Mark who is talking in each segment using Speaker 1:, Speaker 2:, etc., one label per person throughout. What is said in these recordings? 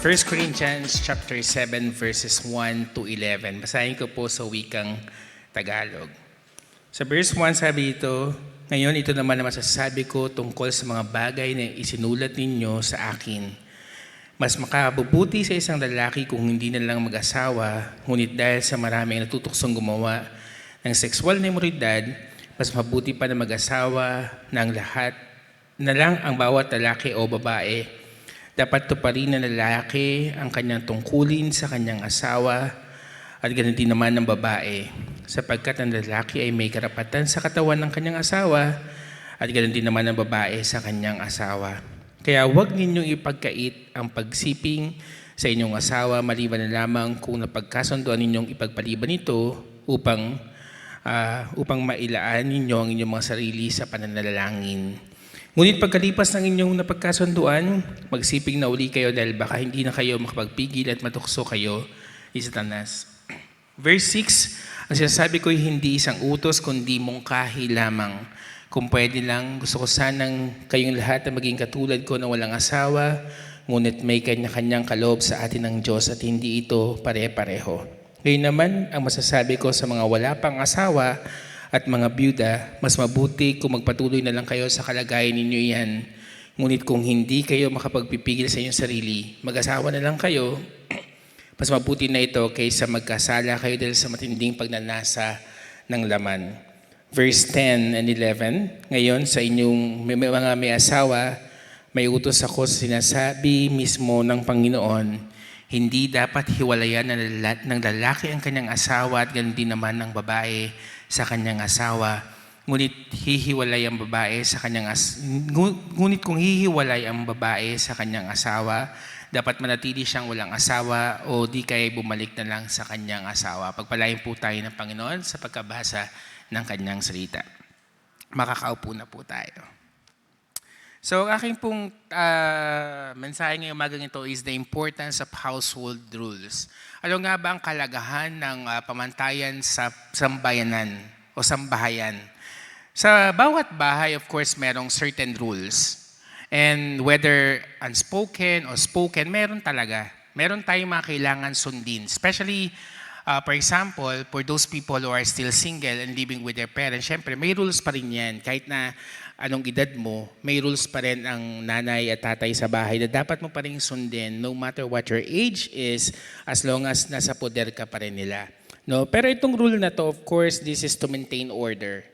Speaker 1: First Corinthians chapter 7 verses 1 to 11. Basahin ko po sa wikang Tagalog. Sa verse 1 sabi dito, ngayon ito naman na masasabi ko tungkol sa mga bagay na isinulat ninyo sa akin. Mas makabubuti sa isang lalaki kung hindi na lang mag-asawa, ngunit dahil sa maraming natutuksong gumawa ng sexual na imoralidad, mas mabuti pa na mag-asawa ng lahat na lang ang bawat lalaki o babae. Dapat tuparin ng lalaki ang kanyang tungkulin sa kanyang asawa at ganoon din naman ng babae, sapagkat ang lalaki ay may karapatan sa katawan ng kanyang asawa at ganoon din naman ng babae sa kanyang asawa. Kaya huwag ninyong ipagkait ang pagsiping sa inyong asawa maliban na lamang kung napagkasunduan ninyong ipagpaliban ito upang mailaan ninyo ang inyong mga sarili sa pananalangin. Ngunit pagkalipas ng inyong napagkasunduan, magsiping na uli kayo dahil baka hindi na kayo makapagpigil at matukso kayo ni Satanas. Verse 6, ang sinasabi ko ay hindi isang utos kundi mungkahi lamang. Kung pwede lang, gusto ko sanang kayong lahat na maging katulad ko na walang asawa, ngunit may kanya-kanyang kaloob sa atin ng Diyos at hindi ito pare-pareho. Ngayon naman, ang masasabi ko sa mga wala pang asawa at mga byuda, mas mabuti kung magpatuloy na lang kayo sa kalagayan ninyo yan. Ngunit kung hindi kayo makapagpipigil sa inyong sarili, mag-asawa na lang kayo. Mas mabuti na ito kaysa magkasala kayo dahil sa matinding pagnanasa ng laman. Verse 10 and 11, ngayon sa inyong mga may asawa, may utos ako sa sinasabi mismo ng Panginoon, hindi dapat hiwalayan ng lalaki ang kanyang asawa at ganoon din naman ng babae sa kanyang asawa. Ngunit kung hihiwalay ang babae sa kanyang asawa, dapat manatili siyang walang asawa o di kaya bumalik na lang sa kanyang asawa. Pagpalain po tayo ng Panginoon sa pagkabasa ng kanyang salita. Makakaupo na po tayo. So, ang aking pong mensahe ngayong umagang ito is the importance of household rules. Ano nga ba ang kalagahan ng pamantayan sa sambayanan o sambahayan? Sa bawat bahay, of course, merong certain rules. And whether unspoken or spoken, meron talaga. Meron tayong mga kailangan sundin. Especially, for example, for those people who are still single and living with their parents, syempre, may rules pa rin yan. Kahit na anong edad mo, may rules pa rin ang nanay at tatay sa bahay na dapat mo pa rin sundin no matter what your age is, as long as nasa poder ka pa rin nila. No? Pero itong rule na to, of course, this is to maintain order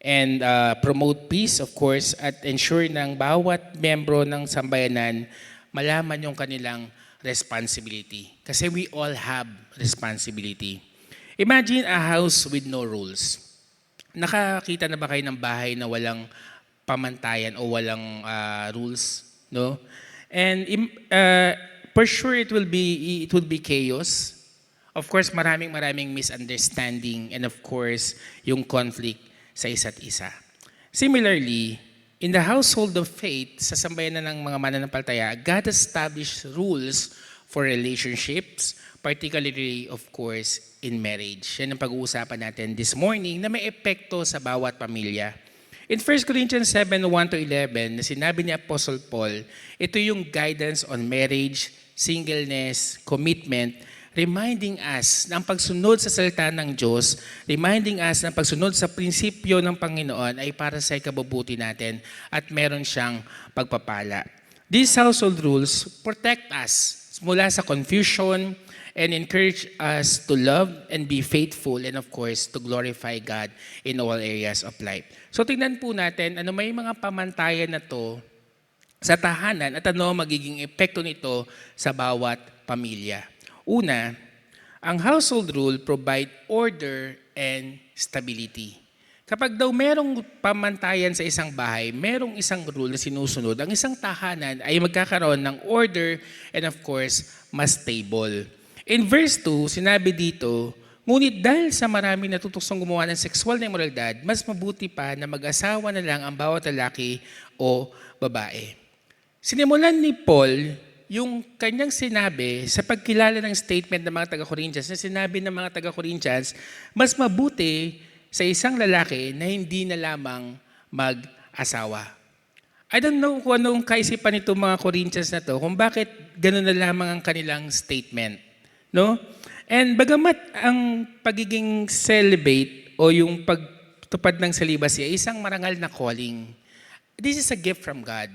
Speaker 1: and promote peace, of course, at ensure ng bawat membro ng sambayanan malaman yung kanilang responsibility. Kasi we all have responsibility. Imagine a house with no rules. Nakakita na ba kayo ng bahay na walang pamantayan o walang rules, no? And for sure it will be chaos. Of course, maraming misunderstanding and of course, yung conflict sa isa't isa. Similarly, in the household of faith, sa sambayanan ng mga mananampalataya, God established rules for relationships, particularly, of course, in marriage. Yan ang pag-uusapan natin this morning na may epekto sa bawat pamilya. In 1 Corinthians 7, 1 to 11, na sinabi ni Apostle Paul, ito yung guidance on marriage, singleness, commitment, reminding us ng pagsunod sa salita ng Diyos, reminding us ng pagsunod sa prinsipyo ng Panginoon ay para sa ikabubuti natin at meron siyang pagpapala. These household rules protect us mula sa confusion and encourage us to love and be faithful and of course to glorify God in all areas of life. So tingnan po natin ano may mga pamantayan na to sa tahanan at ano magiging epekto nito sa bawat pamilya. Una, ang household rule provide order and stability. Kapag daw merong pamantayan sa isang bahay, merong isang rule na sinusunod, ang isang tahanan ay magkakaroon ng order and of course, mas stable. In verse 2, sinabi dito, ngunit dahil sa maraming natutuksong gumawa ng sexual na imoralidad, mas mabuti pa na mag-asawa na lang ang bawat lalaki o babae. Sinimulan ni Paul yung kanyang sinabi sa pagkilala ng statement ng mga taga-Corinthians, na sinabi ng mga taga-Corinthians, mas mabuti sa isang lalaki na hindi na lamang mag-asawa. I don't know kung anong kaisipan nitong mga Corinthians na to, kung bakit gano'n na lamang ang kanilang statement. No? And bagamat ang pagiging celibate o yung pagtupad ng celibacy ay isang marangal na calling, this is a gift from God.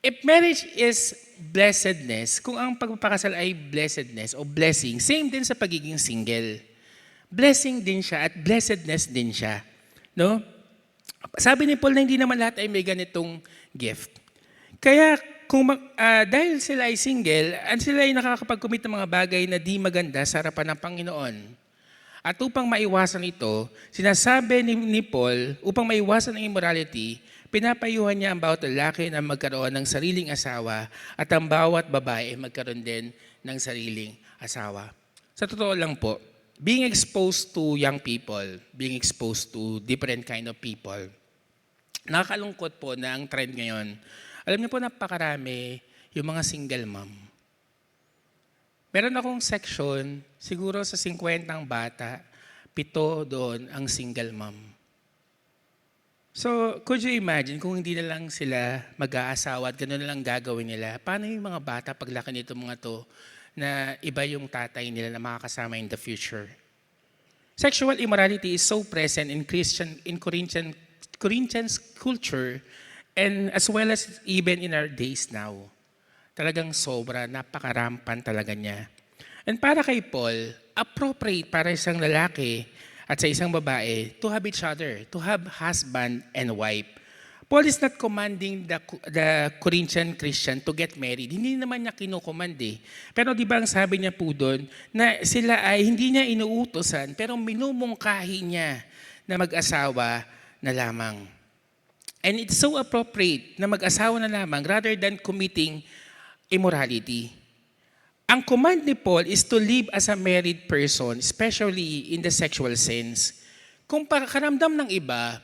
Speaker 1: If marriage is blessedness, kung ang pagpapakasal ay blessedness o blessing, same din sa pagiging single. Blessing din siya at blessedness din siya. No? Sabi ni Paul na hindi naman lahat ay may ganitong gift. Kaya dahil sila ay single, at sila ay nakakapag-commit ng mga bagay na di maganda sa harapan ng Panginoon. At upang maiwasan ito, sinasabi ni Paul, upang maiwasan ang immorality, pinapayuhan niya ang bawat lalaki na magkaroon ng sariling asawa at ang bawat babae ay magkaroon din ng sariling asawa. Sa totoo lang po, being exposed to young people, being exposed to different kind of people, nakakalungkot po na ang trend ngayon. Alam niyo po, napakarami yung mga single mom. Meron akong section, siguro sa 50 bata, 7 doon ang single mom. So, could you imagine kung hindi na lang sila mag-aasawa at gano'n na lang gagawin nila? Paano yung mga bata paglaki nito mga to na iba yung tatay nila na makakasama in the future? Sexual immorality is so present in Corinthians culture and as well as even in our days now. Talagang sobra, napakarampan talaga niya. And para kay Paul, appropriate para isang lalaki at sa isang babae to have each other, to have husband and wife. Paul is not commanding the Corinthian Christian to get married. Hindi naman niya kinukomand eh. Pero di ba ang sabi niya po doon, na sila ay hindi niya inuutosan, pero minumungkahi niya na mag-asawa na lamang. And it's so appropriate na mag-asawa na lamang rather than committing immorality. Ang command ni Paul is to live as a married person, especially in the sexual sense. Kung karamdam ng iba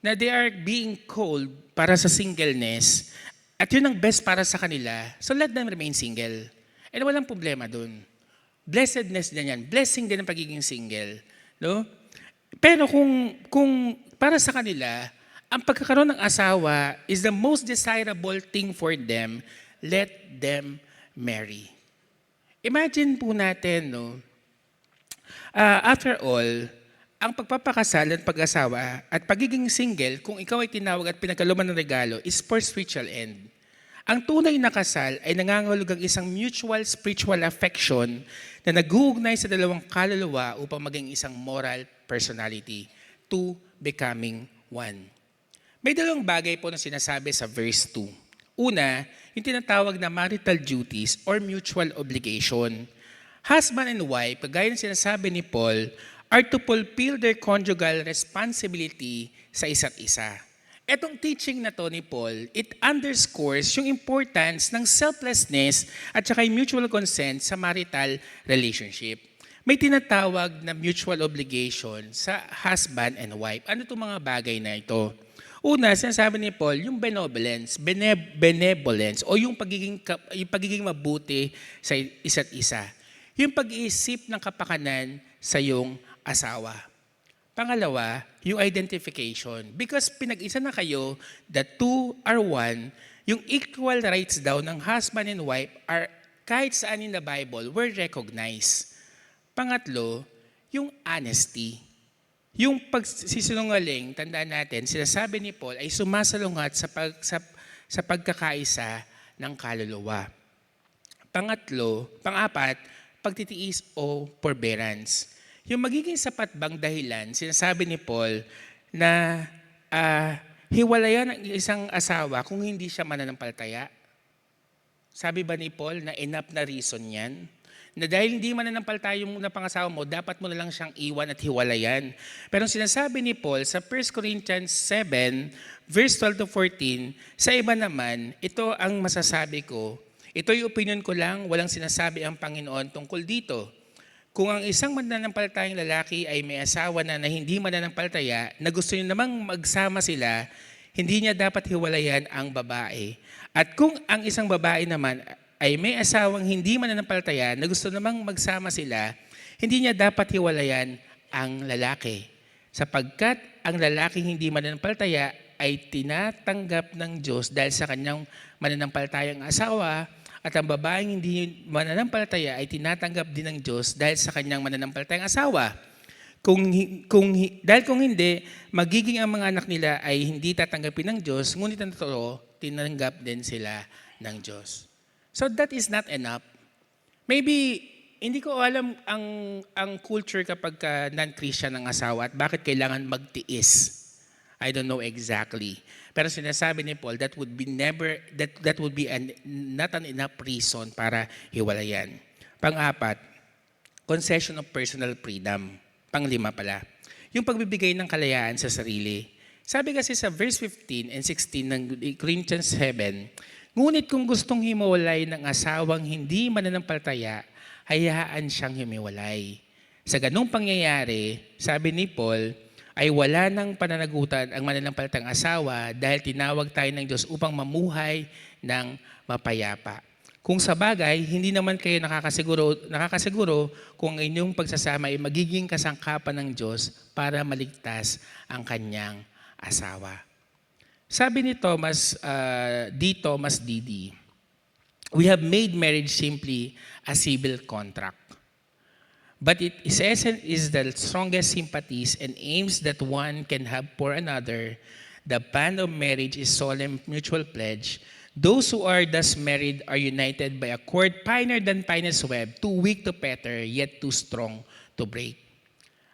Speaker 1: na they are being called para sa singleness at yun ang best para sa kanila, so let them remain single. And walang problema dun. Blessedness din yan. Blessing din ang pagiging single. No? Pero kung para sa kanila, ang pagkakaroon ng asawa is the most desirable thing for them, let them marry. Imagine po natin, no? After all, ang pagpapakasal at pag-asawa at pagiging single, kung ikaw ay tinawag at pinagkaluman ng regalo, is for spiritual end. Ang tunay na kasal ay nangangahulugang isang mutual spiritual affection na nag-uugnay sa dalawang kaluluwa upang maging isang moral personality, to becoming one. May dalawang bagay po na sinasabi sa verse 2. Una, yung tinatawag na marital duties or mutual obligation. Husband and wife, kagaya ng sinasabi ni Paul, are to fulfill their conjugal responsibility sa isa't isa. Etong teaching na to ni Paul, it underscores yung importance ng selflessness at saka yung mutual consent sa marital relationship. May tinatawag na mutual obligation sa husband and wife. Ano itong mga bagay na ito? Una, sinasabi ni Paul, yung benevolence o yung pagiging mabuti sa isa't isa. Yung pag-iisip ng kapakanan sa iyong asawa. Pangalawa, yung identification. Because pinag-isa na kayo, the two are one, yung equal rights daw ng husband and wife are kahit saan in the Bible were recognized. Pangatlo, yung honesty. Yung pagsisinungaling, tandaan natin, sinasabi ni Paul ay sumasalungat sa pagkakaisa ng kaluluwa. Pang-apat, pagtitiis o forbearance. Yung magiging sapat bang dahilan, sinasabi ni Paul na hiwalayan ang isang asawa kung hindi siya mananampalataya. Sabi ba ni Paul na enough na reason yan? Na dahil hindi mananampalataya yung napangasawa mo, dapat mo na lang siyang iwan at hiwalayan. Pero sinasabi ni Paul sa 1 Corinthians 7, verse 12 to 14, sa iba naman, ito ang masasabi ko, ito yung opinion ko lang, walang sinasabi ang Panginoon tungkol dito. Kung ang isang mananampalatayang lalaki ay may asawa na hindi mananampalataya, na gusto niya namang magsama sila, hindi niya dapat hiwalayan ang babae. At kung ang isang babae naman ay may asawang hindi mananampalataya na gusto namang magsama sila, hindi niya dapat hiwalayan ang lalaki. Sapagkat ang lalaking hindi mananampalataya ay tinatanggap ng Diyos dahil sa kanyang mananampalatayang asawa, at ang babaeng hindi mananampalataya ay tinatanggap din ng Diyos dahil sa kanyang mananampalatayang asawa. Dahil kung hindi, magiging ang mga anak nila ay hindi tatanggapin ng Diyos, ngunit ang totoo, tinanggap din sila ng Diyos. So that is not enough. Maybe, hindi ko alam ang culture kapag non-Christian ng asawa at bakit kailangan magtiis. I don't know exactly. Pero sinasabi ni Paul, that would be not an enough reason para hiwalayan. Pang-apat, concession of personal freedom. Pang-lima pala, yung pagbibigay ng kalayaan sa sarili. Sabi kasi sa verse 15 and 16 ng Corinthians 7, ngunit kung gustong hiwalay ng asawang hindi mananampalataya, hayaan siyang humiwalay. Sa ganung pangyayari, sabi ni Paul, ay wala ng pananagutan ang mananampalatang asawa dahil tinawag tayo ng Diyos upang mamuhay ng mapayapa. Kung sa bagay, hindi naman kayo nakakasiguro kung ang inyong pagsasama ay magiging kasangkapan ng Diyos para maligtas ang kanyang asawa. Sabi ni Thomas Didi, we have made marriage simply a civil contract. But its essence is the strongest sympathies and aims that one can have for another. The bond of marriage is solemn mutual pledge. Those who are thus married are united by a cord finer than finest web, too weak to fetter, yet too strong to break.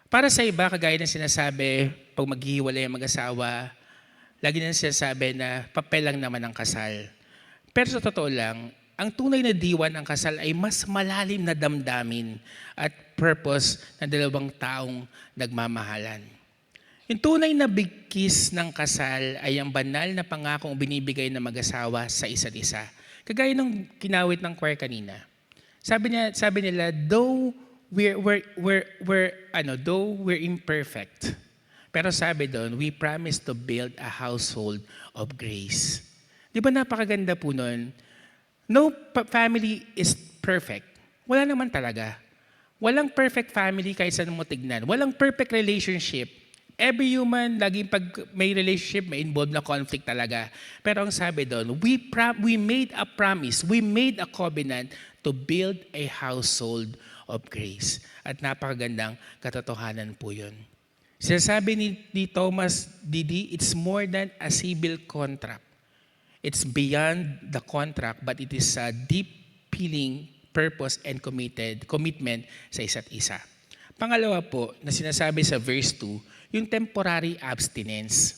Speaker 1: Para sa iba, kagaya ng sinasabi, pag maghihiwalay ang mag-asawa, lagi na sinasabi na papel lang naman ang kasal. Pero sa totoo lang, ang tunay na diwa ng kasal ay mas malalim na damdamin at purpose ng dalawang taong nagmamahalan. Yung tunay na bigkis ng kasal ay ang banal na pangakong binibigay ng mag-asawa sa isa't isa. Kagaya ng kinawit ng choir kanina. Sabi nila, though we're imperfect, pero sabi doon, we promise to build a household of grace. Di ba napakaganda po nun? No family is perfect. Wala naman talaga. Walang perfect family kahit saan mo tignan. Walang perfect relationship. Every human, laging pag may relationship, may involved na conflict talaga. Pero ang sabi doon, we made a promise, we made a covenant to build a household of grace. At napakagandang katotohanan po yun. Sinasabi ni Thomas Didi, it's more than a civil contract. It's beyond the contract, but it is a deep feeling, purpose, and commitment sa isa't isa. Pangalawa po, na sinasabi sa verse 2, yung temporary abstinence.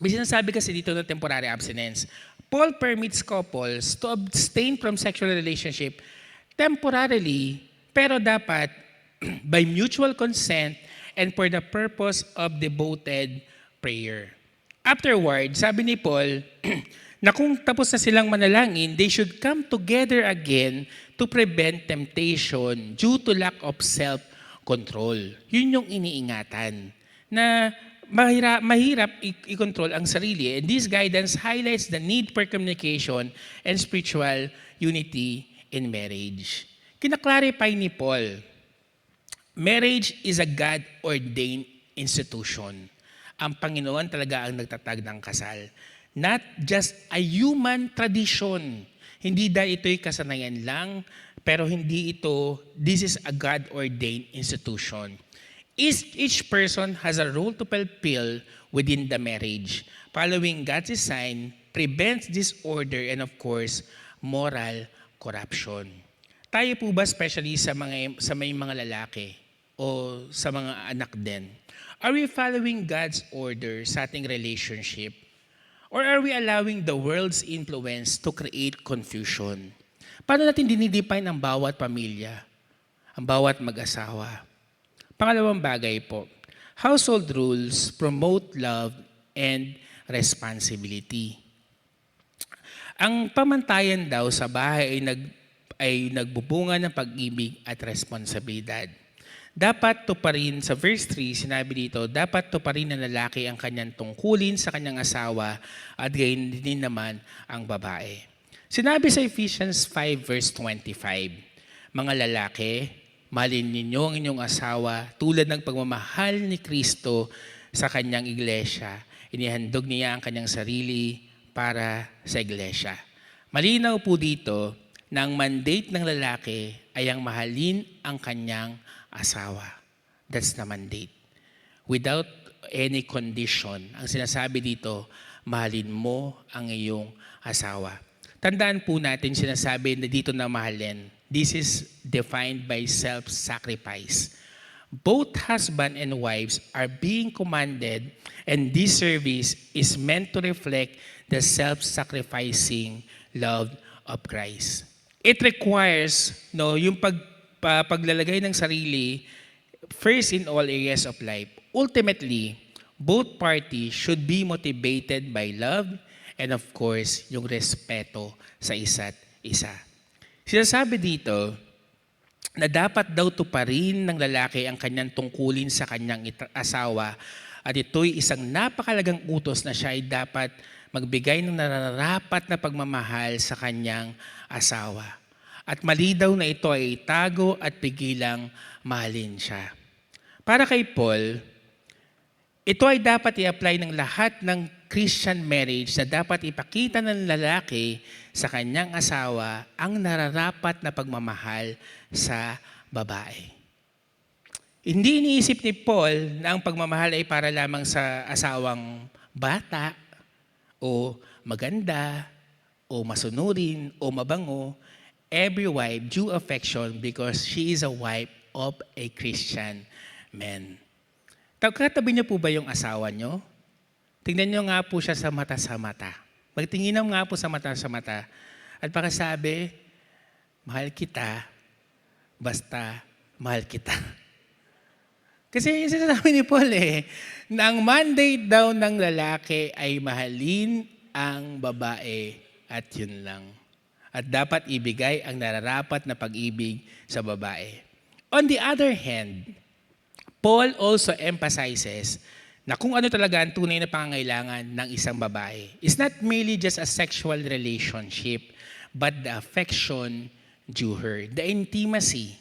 Speaker 1: May sinasabi kasi dito ng temporary abstinence. Paul permits couples to abstain from sexual relationship temporarily, pero dapat by mutual consent and for the purpose of devoted prayer. Afterward, sabi ni Paul, na kung tapos na silang manalangin, they should come together again to prevent temptation due to lack of self-control. Yun yung iniingatan, na mahirap i-control ang sarili. And this guidance highlights the need for communication and spiritual unity in marriage. Kinaklarify ni Paul, marriage is a God-ordained institution. Ang Panginoon talaga ang nagtatag ng kasal. Not just a human tradition. Hindi dahil ito'y kasanayan lang, pero this is a God-ordained institution. Each person has a role to fulfill within the marriage. Following God's design prevents disorder and of course, moral corruption. Tayo po ba especially sa may mga lalaki o sa mga anak din? Are we following God's order sa ating relationship? Or are we allowing the world's influence to create confusion? Paano natin dinidefine ang bawat pamilya, ang bawat mag-asawa? Pangalawang bagay po, household rules promote love and responsibility. Ang pamantayan daw sa bahay ay nagbubunga ng pag-ibig at responsibilidad. Dapat tuparin, sa verse 3, sinabi dito, dapat tuparin ng lalaki ang kanyang tungkulin sa kanyang asawa at gayon din naman ang babae. Sinabi sa Ephesians 5 verse 25, mga lalaki, mahalin ninyo ang inyong asawa tulad ng pagmamahal ni Kristo sa kanyang iglesia. Inihandog niya ang kanyang sarili para sa iglesia. Malinaw po dito na ang mandate ng lalaki ay ang mahalin ang kanyang asawa. That's the mandate. Without any condition. Ang sinasabi dito, mahalin mo ang iyong asawa. Tandaan po natin sinasabi na dito na mahalin. This is defined by self-sacrifice. Both husband and wives are being commanded, and this service is meant to reflect the self-sacrificing love of Christ. It requires yung paglalagay ng sarili first in all areas of life. Ultimately, both parties should be motivated by love and of course, yung respeto sa isa't isa. Sinasabi dito na dapat daw tuparin ng lalaki ang kanyang tungkulin sa kanyang asawa at ito'y isang napakalagang utos na siya ay dapat magbigay ng nararapat na pagmamahal sa kanyang asawa. At mali daw na ito ay itago at pigilang mahalin siya. Para kay Paul, ito ay dapat i-apply ng lahat ng Christian marriage na dapat ipakita ng lalaki sa kanyang asawa ang nararapat na pagmamahal sa babae. Hindi iniisip ni Paul na ang pagmamahal ay para lamang sa asawang bata o maganda o masunurin o mabango. Every wife due affection because she is a wife of a Christian man. Katabi niyo po ba yung asawa niyo? Tingnan niyo nga po siya sa mata. Magtingin nga po sa mata. At pakasabi, mahal kita, basta mahal kita. Kasi yung sinasabi ni Paul na ang mandate daw ng lalaki ay mahalin ang babae at yun lang. At dapat ibigay ang nararapat na pag-ibig sa babae. On the other hand, Paul also emphasizes na kung ano talaga ang tunay na pangangailangan ng isang babae. It's not merely just a sexual relationship, but the affection due her, the intimacy.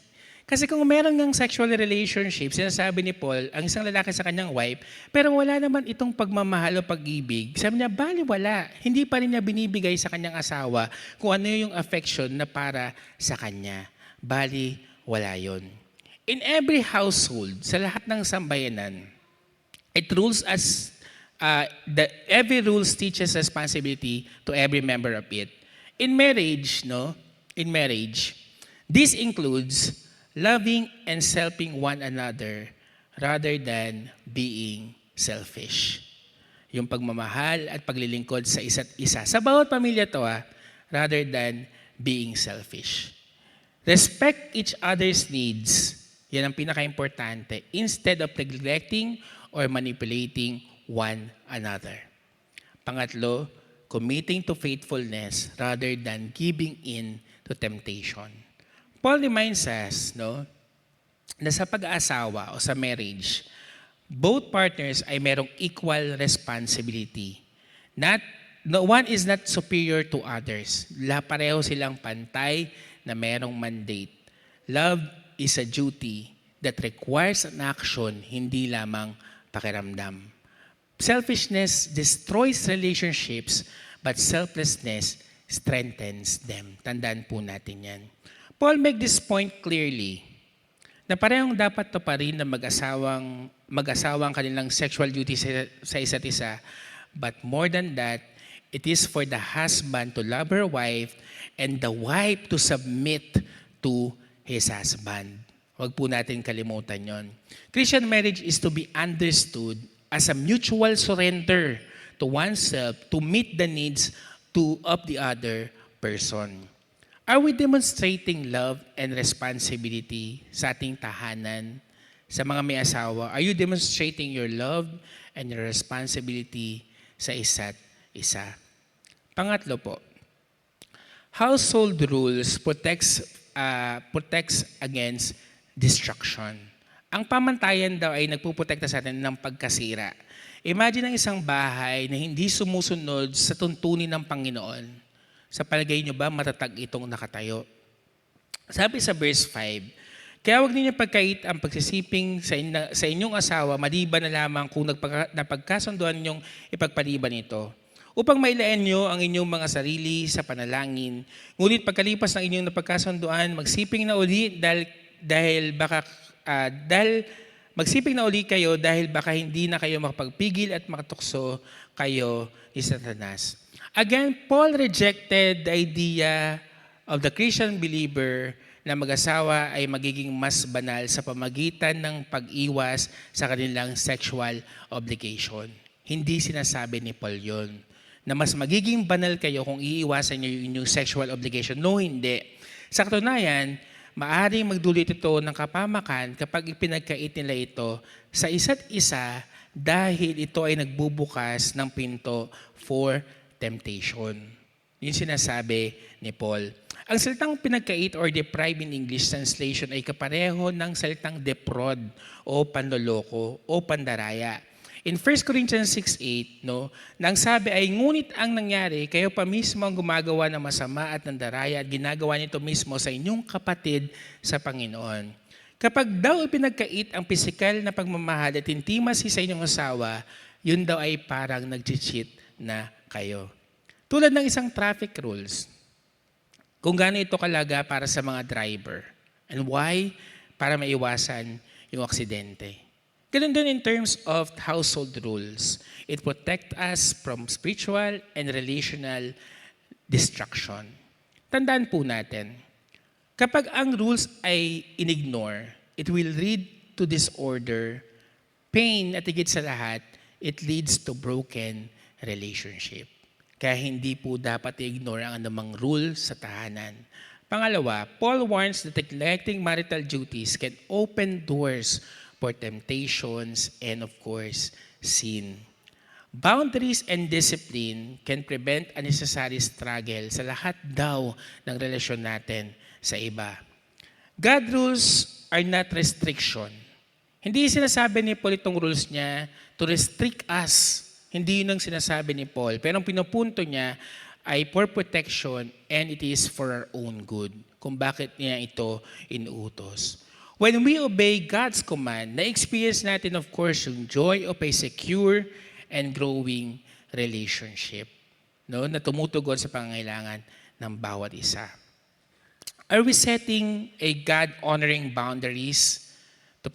Speaker 1: Kasi kung meron ng sexual relationship, sinasabi ni Paul, ang isang lalaki sa kanyang wife, pero wala naman itong pagmamahal o pag-ibig, sabi niya, bali wala. Hindi pa rin niya binibigay sa kanyang asawa kung ano yung affection na para sa kanya. Bali, wala yon. In every household, sa lahat ng sambayanan, it rules as, every rules teaches responsibility to every member of it. In marriage, this includes loving and helping one another rather than being selfish. Yung pagmamahal at paglilingkod sa isa't isa. Sa bawat pamilya to, rather than being selfish. Respect each other's needs. Yan ang pinaka-importante. Instead of neglecting or manipulating one another. Pangatlo, committing to faithfulness rather than giving in to temptation. Paul reminds us, na sa pag-aasawa o sa marriage, both partners ay merong equal responsibility. One is not superior to others. Pareho silang pantay na merong mandate. Love is a duty that requires an action, hindi lamang pakiramdam. Selfishness destroys relationships, but selflessness strengthens them. Tandaan po natin yan. Paul make this point clearly, na parehong dapat to pa rin na mag-asawang kanilang sexual duty sa isa't isa, but more than that, it is for the husband to love her wife and the wife to submit to his husband. Huwag po natin kalimutan yon. Christian marriage is to be understood as a mutual surrender to oneself to meet the needs of the other person. Are we demonstrating love and responsibility sa ating tahanan? Sa mga may asawa, are you demonstrating your love and your responsibility sa isa't isa? Pangatlo po, household rules protects against destruction. Ang pamantayan daw ay nagpuprotekta sa atin ng pagkasira. Imagine ang isang bahay na hindi sumusunod sa tuntunin ng Panginoon. Sa palagay nyo ba matatag itong nakatayo? Sabi sa verse 5, Kaya huwag ninyo pagkait ang pagsisiping sa inyong asawa maliban na lamang kung napagkasunduan ninyong ipagpaliban ito, upang mailaan nyo ang inyong mga sarili sa panalangin. Ngunit pagkalipas ng inyong napagkasunduan, magsiping na uli magsiping na uli kayo dahil baka hindi na kayo makapagpigil at makatukso kayo ni Satanas. Again, Paul rejected the idea of the Christian believer na mag-asawa ay magiging mas banal sa pamagitan ng pag-iwas sa kanilang sexual obligation. Hindi sinasabi ni Paul yun, na mas magiging banal kayo kung iiwasan nyo yung inyong sexual obligation. No, hindi. Sa katunayan, maaaring magdulot ito ng kapamakan kapag ipinagkait nila ito sa isa't isa dahil ito ay nagbubukas ng pinto for temptation. Yun sinasabi ni Paul. Ang salitang pinagkait or deprive in English translation ay kapareho ng salitang defraud o panloloko o pandaraya. In 1 Corinthians 6:8, nang sabi ay, ngunit ang nangyari, kayo pa mismo ang gumagawa ng masama at ng daraya at ginagawa nito mismo sa inyong kapatid sa Panginoon. Kapag daw ipinagkait ang pisikal na pagmamahal at intimacy sa inyong asawa, yun daw ay parang nag-cheat na kayo. Tulad ng isang traffic rules, kung gaano ito kalaga para sa mga driver. And why? Para maiwasan yung aksidente. Ganun din in terms of household rules. It protects us from spiritual and relational destruction. Tandaan po natin, kapag ang rules ay inignore, it will lead to disorder, pain at higit sa lahat, it leads to broken relationship. Kaya hindi po dapat i-ignore ang anumang rule sa tahanan. Pangalawa, Paul warns that neglecting marital duties can open doors for temptations and of course, sin. Boundaries and discipline can prevent unnecessary struggle sa lahat daw ng relasyon natin sa iba. God rules are not restriction. Hindi sinasabi ni Paul itong rules niya to restrict us. Hindi yun ang sinasabi ni Paul. Pero ang pinupunto niya ay for protection and it is for our own good. Kung bakit niya ito inuutos. When we obey God's command, na-experience natin of course yung joy of a secure and growing relationship. Na tumutugon sa pangangailangan ng bawat isa. Are we setting a God-honoring boundaries to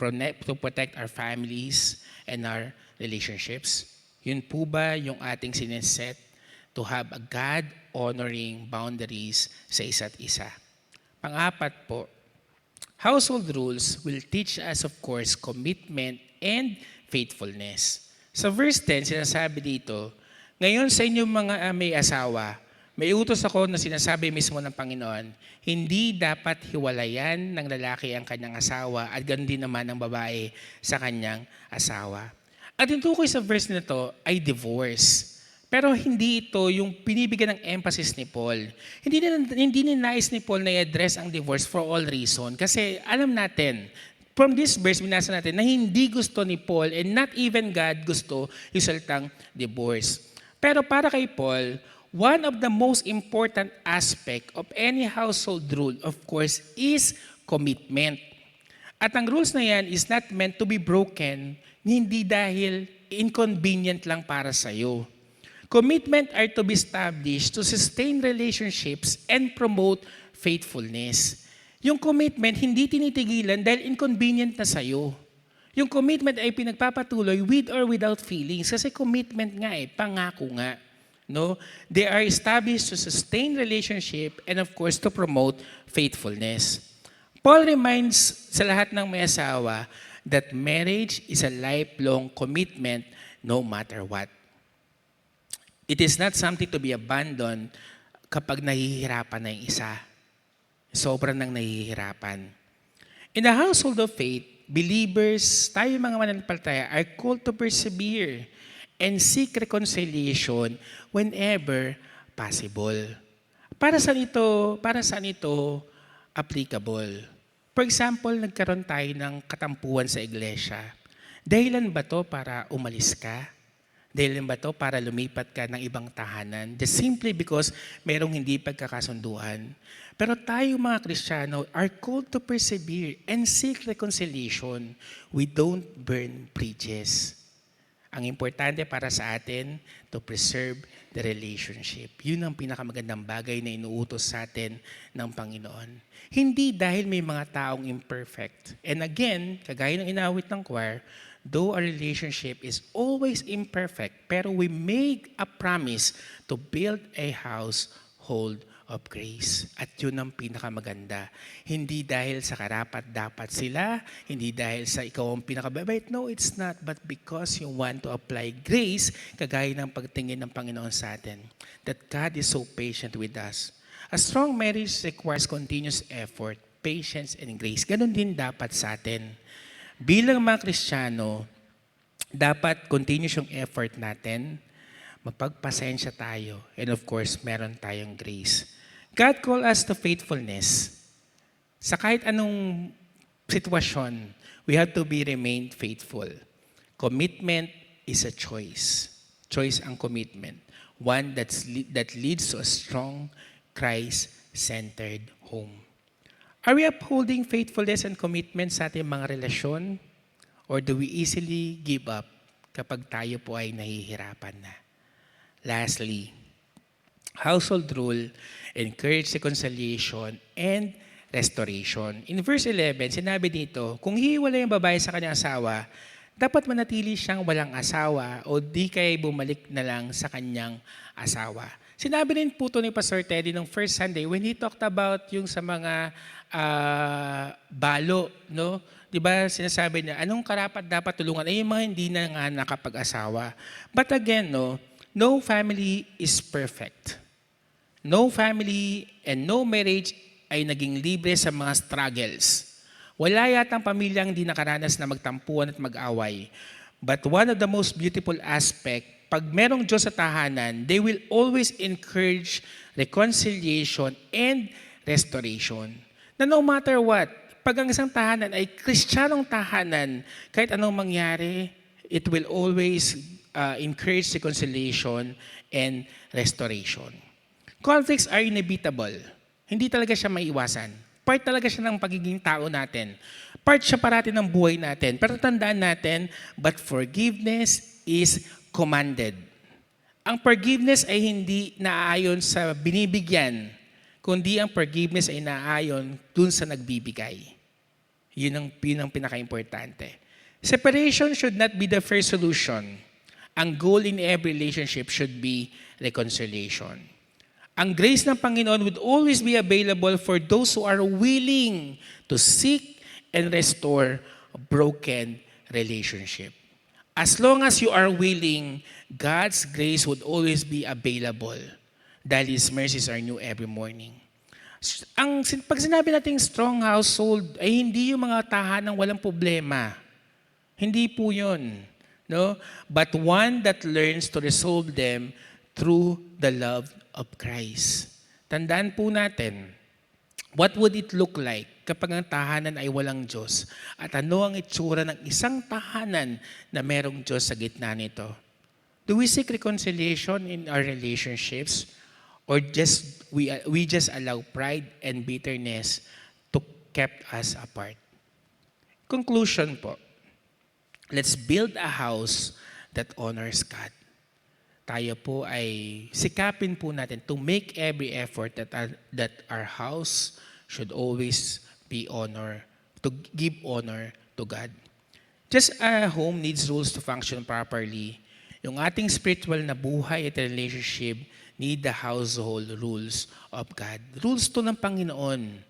Speaker 1: protect our families and our relationships? Yun po ba yung ating sineset to have a God-honoring boundaries sa isa't isa? Pang-apat po, household rules will teach us of course commitment and faithfulness. Sa verse 10, sinasabi dito, ngayon sa inyong mga may asawa, may utos ako na sinasabi mismo ng Panginoon, hindi dapat hiwalayan ng lalaki ang kanyang asawa at ganoon din naman ang babae sa kanyang asawa. At yung tukoy sa verse na to ay divorce. Pero hindi ito yung pinibigyan ng emphasis ni Paul. Hindi ninais ni Paul na i-address ang divorce for all reason. Kasi alam natin, from this verse, binasa natin na hindi gusto ni Paul and not even God gusto yung salitang divorce. Pero para kay Paul, one of the most important aspect of any household rule, of course, is commitment. At ang rules na yan is not meant to be broken, hindi dahil inconvenient lang para sa'yo. Commitment are to be established to sustain relationships and promote faithfulness. Yung commitment, hindi tinitigilan dahil inconvenient na sa'yo. Yung commitment ay pinagpapatuloy with or without feelings. Kasi commitment nga pangako nga. No? They are established to sustain relationship and of course to promote faithfulness. Paul reminds sa lahat ng may asawa that marriage is a lifelong commitment no matter what. It is not something to be abandoned kapag nahihirapan na yung isa. Sobrang nang nahihirapan. In the household of faith, believers, tayo mga mananampalataya, are called to persevere and seek reconciliation whenever possible. Para saan ito applicable? For example, nagkaroon tayo ng katampuan sa iglesia. Dahilan ba to para umalis ka? Dahilan ba to para lumipat ka ng ibang tahanan? Just simply because merong hindi pagkakasunduan. Pero tayo mga Kristiyano are called to persevere and seek reconciliation. We don't burn bridges. Ang importante para sa atin, to preserve the relationship. Yun ang pinakamagandang bagay na inuutos sa atin ng Panginoon. Hindi dahil may mga taong imperfect. And again, kagaya ng inawit ng choir, though our relationship is always imperfect, pero we make a promise to build a household of grace. At yun ang pinakamaganda. Hindi dahil sa karapat-dapat sila, hindi dahil sa ikaw ang pinakababait. No, it's not. But because you want to apply grace, kagaya ng pagtingin ng Panginoon sa atin, that God is so patient with us. A strong marriage requires continuous effort, patience, and grace. Ganon din dapat sa atin. Bilang mga Kristiyano, dapat continuous yung effort natin, mapagpasensya tayo, and of course, meron tayong grace. God call us to faithfulness. Sa kahit anong sitwasyon, we have to remain faithful. Commitment is a choice. Choice ang commitment. One that leads to a strong, Christ-centered home. Are we upholding faithfulness and commitment sa ating mga relasyon? Or do we easily give up kapag tayo po ay nahihirapan na? Lastly, household rule, encourage reconciliation, and restoration. In verse 11, sinabi dito, kung hiwalay ang babae sa kanyang asawa, dapat manatili siyang walang asawa o di kaya bumalik na lang sa kanyang asawa. Sinabi rin po ito ni Pastor Teddy nung first Sunday when he talked about yung sa mga balo, no? Diba sinasabi niya, anong karapat dapat tulungan? Ay yung mga hindi na nga nakapag-asawa. But again, no family is perfect. No family and no marriage ay naging libre sa mga struggles. Wala yatang pamilyang di nakaranas na magtampuan at mag-away. But one of the most beautiful aspect, pag merong Diyos sa tahanan, they will always encourage reconciliation and restoration. Na no matter what, pag ang isang tahanan ay Kristiyanong tahanan, kahit anong mangyari, it will always encourage reconciliation and restoration. Conflicts are inevitable. Hindi talaga siya maiwasan. Part talaga siya ng pagiging tao natin. Part siya parati ng buhay natin. Pero tandaan natin, but forgiveness is commanded. Ang forgiveness ay hindi naaayon sa binibigyan, kundi ang forgiveness ay naaayon dun sa nagbibigay. Yun ang pinaka-importante. Separation should not be the first solution. Ang goal in every relationship should be reconciliation. Ang grace ng Panginoon would always be available for those who are willing to seek and restore a broken relationship. As long as you are willing, God's grace would always be available dahil His mercies are new every morning. Pag sinabi nating strong household, ay hindi yung mga tahanang walang problema. Hindi po yun. No? But one that learns to resolve them through the love of Christ. Tandaan po natin, what would it look like kapag ang tahanan ay walang Diyos? At ano ang itsura ng isang tahanan na merong Diyos sa gitna nito? Do we seek reconciliation in our relationships? Or we just allow pride and bitterness to keep us apart? Conclusion po, let's build a house that honors God. Tayo po ay sikapin po natin to make every effort that our house should always be honor, to give honor to God. Just a home needs rules to function properly. Yung ating spiritual na buhay at relationship need the household rules of God. Rules to ng Panginoon.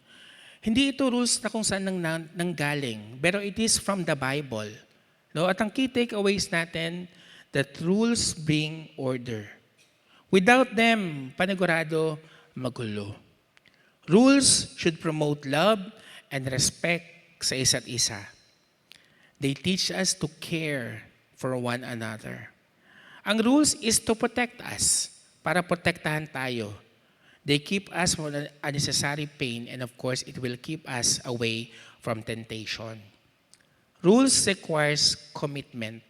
Speaker 1: Hindi ito rules na kung saan nanggaling, pero it is from the Bible. No? At ang key takeaways natin, that rules bring order. Without them, panigurado, magulo. Rules should promote love and respect sa isa't isa. They teach us to care for one another. Ang rules is to protect us, para protektahan tayo. They keep us from unnecessary pain, and of course, it will keep us away from temptation. Rules requires commitment.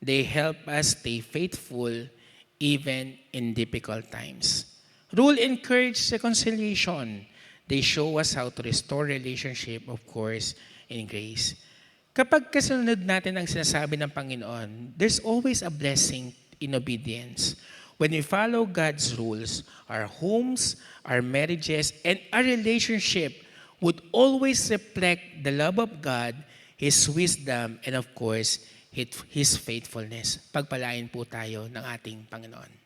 Speaker 1: They help us stay faithful even in difficult times. Rule encourages reconciliation. They show us how to restore relationship, of course, in grace. Kapag kasunod natin ang sinasabi ng Panginoon, there's always a blessing in obedience. When we follow God's rules, our homes, our marriages, and our relationship would always reflect the love of God, His wisdom, and of course, His faithfulness. Pagpalain po tayo ng ating Panginoon.